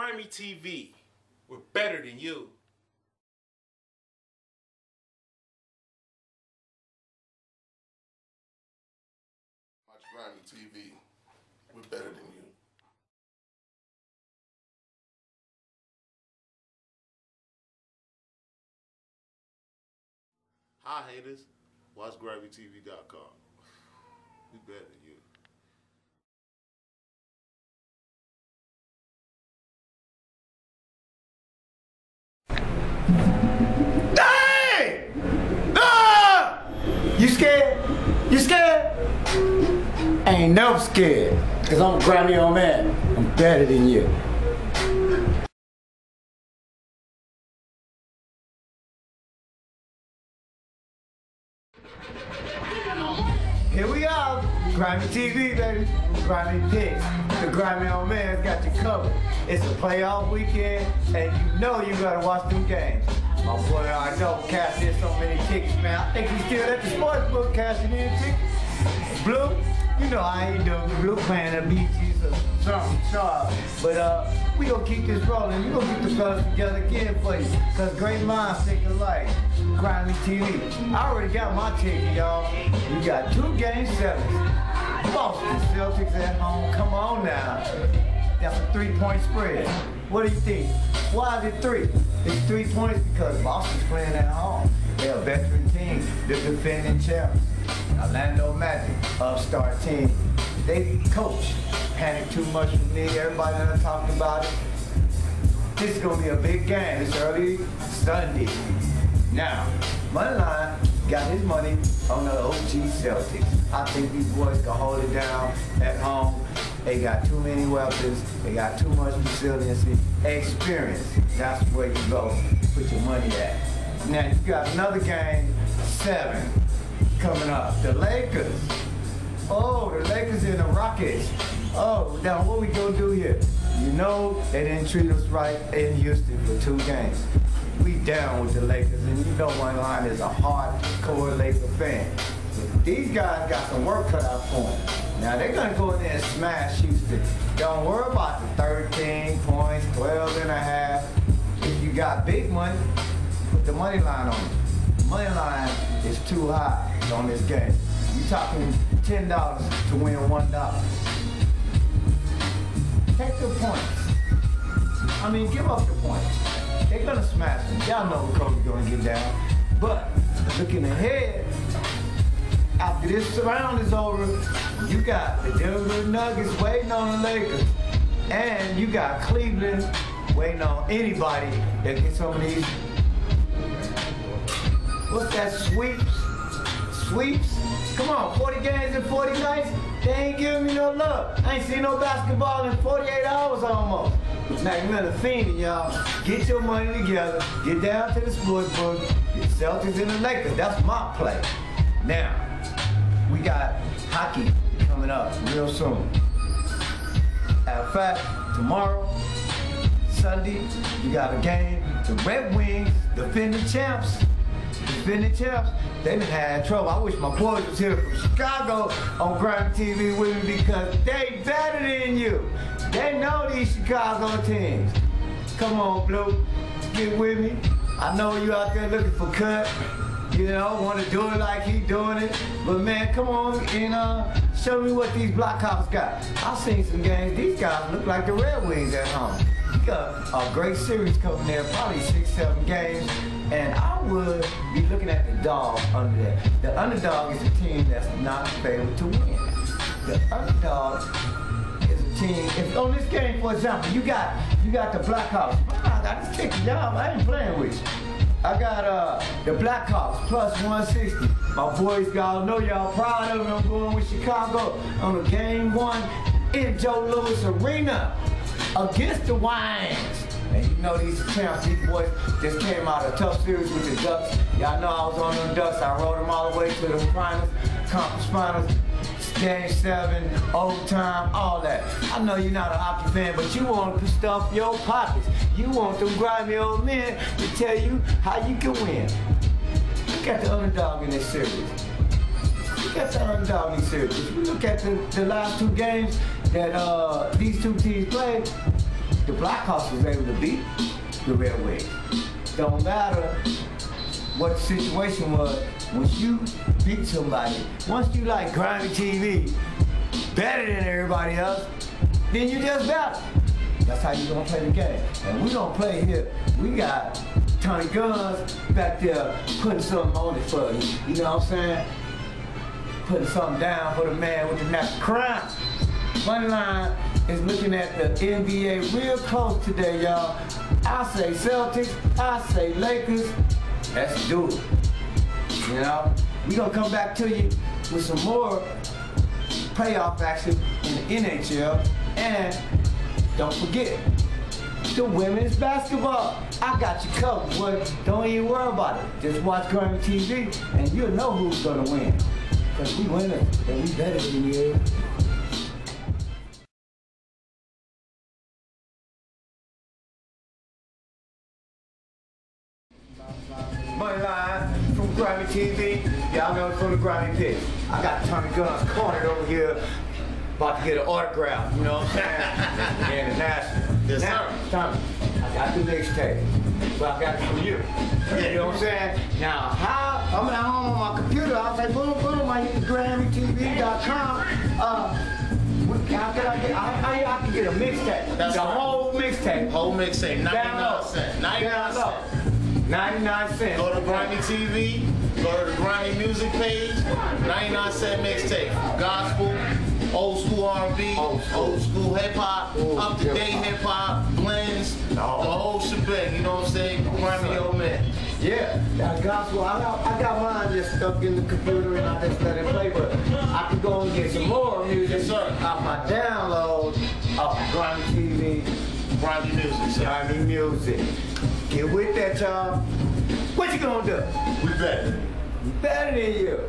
Grimy TV. We're better than you. Watch Grimy TV. We're better than you. Hi haters, watch GrimyTV.com. We better than you. Dang! Ah! You scared? You scared? I ain't never scared, cause I'm a Grammy old man. I'm better than you. Here we are, Grimy TV, baby. Grimy Picks. The Grammy old man's got you covered. It's a playoff weekend, and you know you gotta watch them games. My boy, I know, cash in so many tickets, man. I think he's still at the sports book cashing in tickets. Blue, you know I ain't doing Blue playing the BGs or something sharp. But we gonna keep this rolling. We gonna get the fellas together again for you. Cause great minds think alike. Grimy TV. I already got my ticket, y'all. We got 2 game 7s. Boston Celtics at home. Come on now. That's a 3-point spread. What do you think? Why is it 3? It's 3 points because Boston's playing at home. They're a veteran team. The defending champs. Orlando Magic, upstart team. They coach. Panic too much for me. Everybody done talked about it. This is gonna be a big game. It's early Sunday. Now, Moneyline got his money on the OG Celtics. I think these boys can hold it down at home. They got too many weapons. They got too much resiliency. Experience. That's where you go put your money at. Now, you got another game, 7, coming up. The Lakers. Oh, the Lakers and the Rockets. Oh, now what we gonna do here? You know they didn't treat us right in Houston for 2 games. We down with the Lakers, and you know Moneyline is a hardcore Laker fan. But these guys got some work cut out for them. Now they're gonna go in there and smash Houston. Don't worry about the 13 points, 12 and a half. If you got big money, put the money line on it. Money line is too high on this game. You're talking $10 to win $1. Take the points. I mean, give up the points. They're gonna smash them. Y'all know Kobe's gonna get down. But looking ahead, after this round is over, you got the Denver Nuggets waiting on the Lakers. And you got Cleveland waiting on anybody that gets some of these. What's that, sweeps? Sweeps? Come on, 40 games in 40 nights? They ain't giving me no love. I ain't seen no basketball in 48 hours almost. Now you're gonna fiend, y'all. Get your money together. Get down to the sports book. Get Celtics and the Lakers. That's my play. Now, we got hockey coming up real soon. As a fact, tomorrow, Sunday, we got a game. The Red Wings, defending champs. Defending champs, they done had trouble. I wish my boys was here from Chicago on Grimy TV with me because they better than you. They know these Chicago teams. Come on, Blue, get with me. I know you out there looking for cut. You know, want to do it like he doing it. But man, come on and show me what these Blackhawks got. I've seen some games. These guys look like the Red Wings at home. You got a great series coming there, probably 6, 7 games. And I would be looking at the dog under that. The underdog is a team that's not favored to win. The underdog is a team. If on this game, for example, you got the Blackhawks. I got this ticket, y'all. I ain't playing with you. I got the Blackhawks plus 160. My boys, y'all know y'all proud of them. I'm going with Chicago on the game 1 in Joe Louis Arena against the Wines. And you know these champs, these boys just came out of a tough series with the Ducks. Y'all know I was on them Ducks. I rode them all the way to the finals, conference finals, game 7, overtime, all that. I know you're not a hockey fan, but you want to stuff your pockets. You want them grimy old men to tell you how you can win. Look at the underdog in this series. Look at the underdog in this series. If you look at the last 2 games that these 2 teams played, the Blackhawks was able to beat the Red Wings. Don't matter what the situation was. Once you beat somebody, once you like grimy TV better than everybody else, then you just better. That's how you gonna play the game. And we don't play here. We got Tommy Guns back there putting something on it for you. You know what I'm saying? Putting something down for the man with the national crown. Moneyline is looking at the NBA real close today, y'all. I say Celtics, I say Lakers. Let's do it. You know? We gonna come back to you with some more playoff action in the NHL. And don't forget, the women's basketball. I got you covered, boy. Don't even worry about it. Just watch Grimy TV and you'll know who's gonna win. Because we winners and we better than you. Moneyline from Grimy TV. Y'all know it's from the Grimy Pit. I got Tommy Guns cornered over here, about to get an autograph, you know what I'm saying? International. Yes, now, sir. Tommy, I got the mixtape, but I got it from you. You know what I'm saying? Now, how, I'm at home on my computer, I'll say, boom, boom, I hit the GrammyTV.com. I can get a mixtape. That's the right. whole mixtape. Whole mixtape, 99 cents. 99 cents. 99 cents. Go to Grimy TV, go to the Grimy music page, 99-cent mixtape. Gospel, old school R&B, old school hip hop, up to date hip hop, blends, the whole shebang. You know what I'm saying? Grimy old man. Yeah, that gospel. I got mine just stuck in the computer and I just let it play, but I could go and get some more music off my download off Grimy TV. Grimy music, sir. Grimy music. Get with that, y'all. What you gonna do? We better. Better than you.